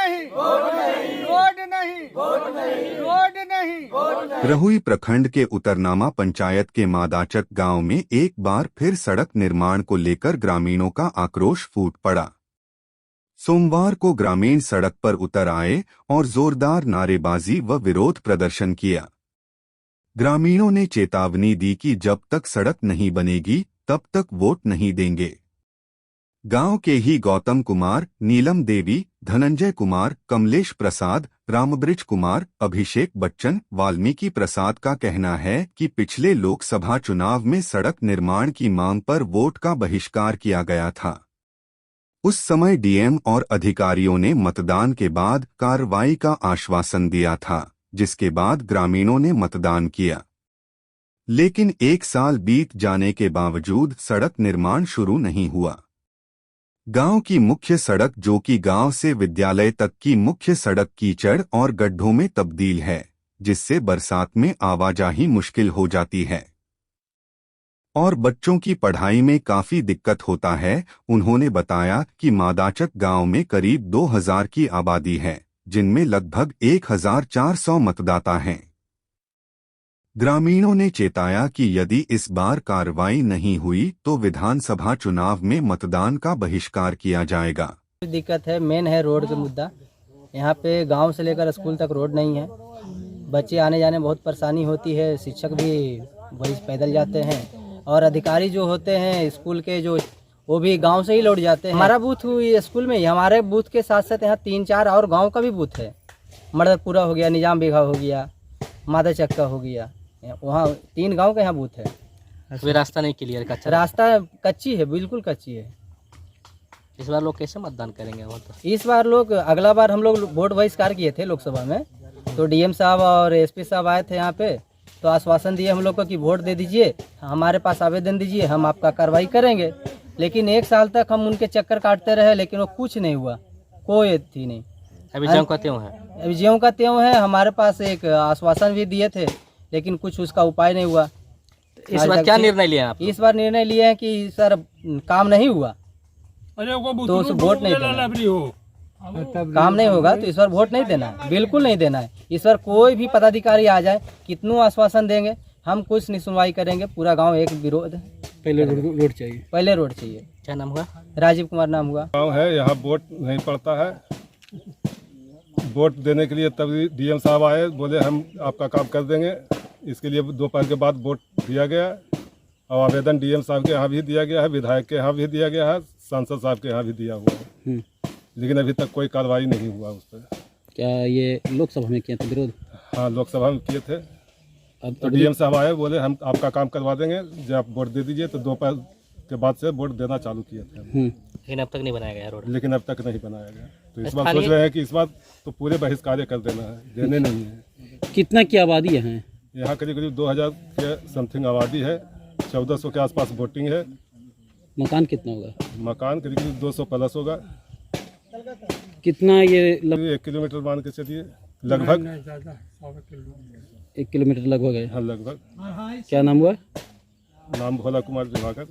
नहीं, रोड नहीं, रोड नहीं। रहुई प्रखंड के उतरनामा पंचायत के मादाचक गांव में एक बार फिर सड़क निर्माण को लेकर ग्रामीणों का आक्रोश फूट पड़ा। सोमवार को ग्रामीण सड़क पर उतर आए और जोरदार नारेबाजी व विरोध प्रदर्शन किया। ग्रामीणों ने चेतावनी दी कि जब तक सड़क नहीं बनेगी तब तक वोट नहीं देंगे। गांव के ही गौतम कुमार, नीलम देवी, धनंजय कुमार, कमलेश प्रसाद, रामब्रिज कुमार, अभिषेक बच्चन, वाल्मीकि प्रसाद का कहना है कि पिछले लोकसभा चुनाव में सड़क निर्माण की मांग पर वोट का बहिष्कार किया गया था। उस समय डीएम और अधिकारियों ने मतदान के बाद कार्रवाई का आश्वासन दिया था, जिसके बाद ग्रामीणों ने मतदान किया। लेकिन एक साल बीत जाने के बावजूद सड़क निर्माण शुरू नहीं हुआ। गांव की मुख्य सड़क, जो कि गांव से विद्यालय तक की मुख्य सड़क, कीचड़ और गड्ढों में तब्दील है, जिससे बरसात में आवाजाही मुश्किल हो जाती है और बच्चों की पढ़ाई में काफी दिक्कत होता है। उन्होंने बताया कि मादाचक गांव में करीब 2000 की आबादी है, जिनमें लगभग 1400 मतदाता हैं। ग्रामीणों ने चेताया कि यदि इस बार कार्रवाई नहीं हुई तो विधानसभा चुनाव में मतदान का बहिष्कार किया जाएगा। दिक्कत है, मेन है रोड का मुद्दा। यहाँ पे गांव से लेकर स्कूल तक रोड नहीं है। बच्चे आने जाने में बहुत परेशानी होती है। शिक्षक भी वही पैदल जाते हैं और अधिकारी जो होते हैं स्कूल के, जो वो भी गांव से ही लौट जाते हैं। हमारा बूथ हुई स्कूल में ही, हमारे बूथ के साथ साथ यहाँ 3-4 और गाँव का भी बूथ है। मर्दपुरा हो गया, निजाम बेघा हो गया, मादाचक्का हो गया, वहाँ 3 गांव का यहाँ बूथ है। वे रास्ता नहीं क्लियर, कच्चा रास्ता कच्ची है, बिल्कुल कच्ची है। इस बार लोग कैसे मतदान करेंगे? वो तो इस बार लोग, अगला बार हम लोग वोट बहिष्कार किए थे लोकसभा में, तो डीएम साहब और एसपी साहब आए थे यहाँ पे, तो आश्वासन दिए हम लोग को कि वोट दे दीजिए, हमारे पास आवेदन दीजिए, हम आपका कार्रवाई करेंगे। लेकिन 1 साल तक हम उनके चक्कर काटते रहे, लेकिन वो कुछ नहीं हुआ, कोई थी नहीं। अभी ज्यों का त्यों है, अभी ज्यों का त्यों है। हमारे पास एक आश्वासन भी दिए थे, लेकिन कुछ उसका उपाय नहीं हुआ। इस बार क्या निर्णय लिया आप? इस बार निर्णय लिया है कि सर काम नहीं हुआ तो उस वोट नहीं देना, काम नहीं होगा तो इस बार वोट नहीं देना है, बिल्कुल नहीं देना है। इस बार कोई भी पदाधिकारी आ जाए, कितनों आश्वासन देंगे, हम कुछ नहीं सुनवाई करेंगे। पूरा गांव एक विरोध, पहले रोड चाहिए, पहले रोड चाहिए। क्या नाम हुआ? राजीव कुमार नाम हुआ। गाँव है, यहाँ वोट नहीं पड़ता है। वोट देने के लिए तभी डीएम साहब आए, बोले हम आपका काम कर देंगे। इसके लिए दोपहर के बाद वोट दिया गया और आवेदन डीएम साहब के यहाँ भी दिया गया है, विधायक के यहाँ भी दिया गया है, सांसद साहब के यहाँ भी दिया हुआ है, लेकिन अभी तक कोई कार्रवाई नहीं हुआ उस पर। क्या ये लोकसभा में किया था विरोध? हाँ, लोकसभा में किए थे। तो डीएम साहब आए, बोले हम आपका काम करवा देंगे, जब आप वोट दे दीजिए। तो दोपहर के बाद से वोट देना चालू किए थे, लेकिन अब तक नहीं बनाया गया रोड। लेकिन अब तक नहीं बनाया गया। तो इस बार सोच रहे हैं कि इस बार तो पूरे बहिष्कार कर देना है, देने नहीं है। कितना की आबादी है यहाँ? करीब 2000 के समथिंग आबादी है, 1400 के आसपास वोटिंग है। मकान कितना होगा? मकान करीब 200 प्लस होगा। कितना ये 1 किलोमीटर मान के चलिए, लगभग 1 किलोमीटर लगभग है। हाँ, लगभग। क्या नाम हुआ? नाम भोला कुमार दिवाकर।